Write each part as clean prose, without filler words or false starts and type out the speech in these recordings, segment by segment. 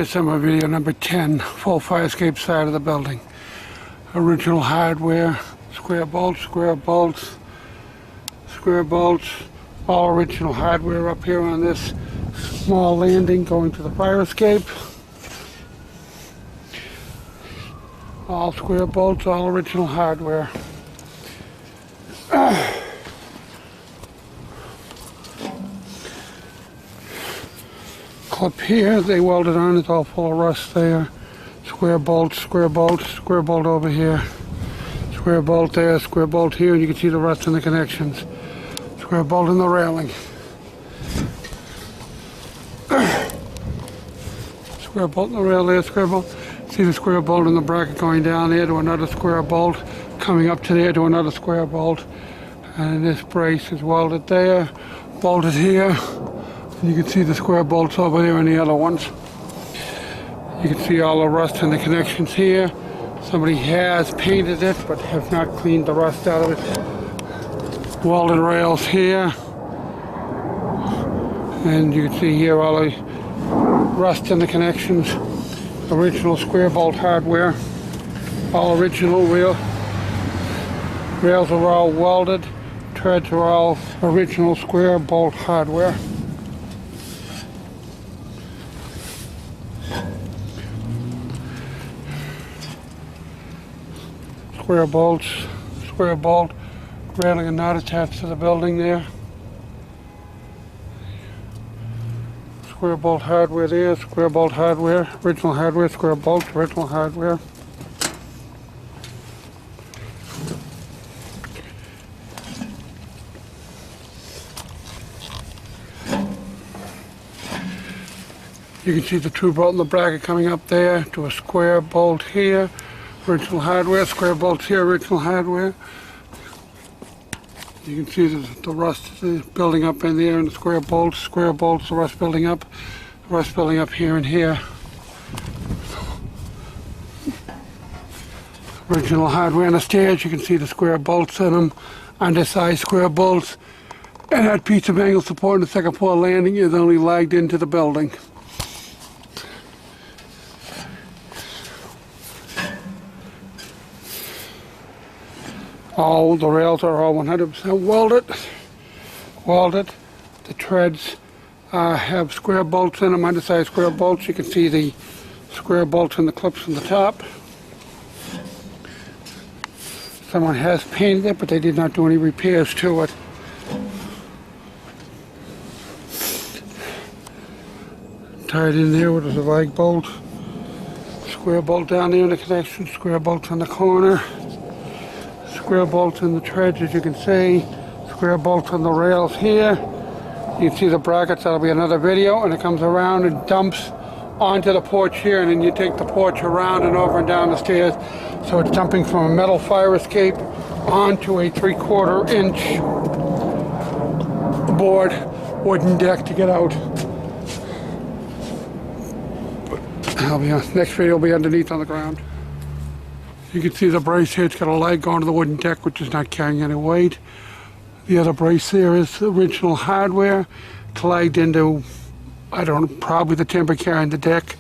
Summer video number 10, full fire escape side of the building. Original hardware, square bolts, square bolts, square bolts, all original hardware up here on this small landing going to the fire escape. All square bolts, all original hardware. Clip here, they welded on, it's all full of rust there. Square bolt, square bolt, square bolt over here. Square bolt there, square bolt here, and you can see the rust in the connections. Square bolt in the railing. Square bolt in the rail there, square bolt. See the square bolt in the bracket going down there to another square bolt, coming up to there to another square bolt. And this brace is welded there, bolted here. And you can see the square bolts over there and the other ones. You can see all the rust in the connections here. Somebody has painted it, but have not cleaned the rust out of it. Welded rails here. And you can see here all the rust in the connections. Original square bolt hardware. All original rails are all welded. Treads are all original square bolt hardware. Square bolts, square bolt, railing and not attached to the building there. Square bolt hardware there, square bolt hardware, original hardware, square bolt, original hardware. You can see the true bolt in the bracket coming up there to a square bolt here. Original hardware, square bolts here, original hardware. You can see the rust is building up in there and the square bolts, the rust building up here and here. Original hardware on the stairs, you can see the square bolts in them, undersized square bolts. And that piece of angle support in the second floor landing is only lagged into the building. All the rails are all 100% welded. The treads have square bolts in them, undersized square bolts. You can see the square bolts and the clips from the top. Someone has painted it, but they did not do any repairs to it. Tied in there with a lag bolt. Square bolt down there in the connection, square bolts in the corner. Square bolts in the treads, as you can see. Square bolts on the rails here. You can see the brackets, that'll be another video, and it comes around and dumps onto the porch here, and then you take the porch around and over and down the stairs. So it's dumping from a metal fire escape onto a 3/4 inch board wooden deck to get out. Next video will be underneath on the ground. You can see the brace here, it's got a leg going to the wooden deck, which is not carrying any weight. The other brace there is original hardware. It's lagged into, I don't know, probably the timber carrying the deck,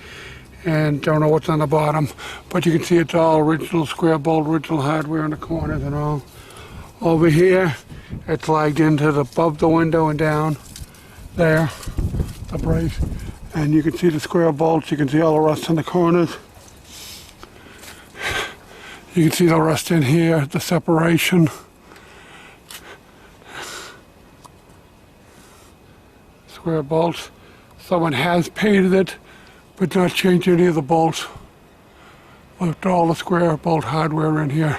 and don't know what's on the bottom. But you can see it's all original square bolt, original hardware in the corners and all. Over here, it's lagged into above the window and down there, the brace. And you can see the square bolts, you can see all the rust in the corners. You can see the rust in here, the separation. Square bolts. Someone has painted it, but not changed any of the bolts. Left all the square bolt hardware in here.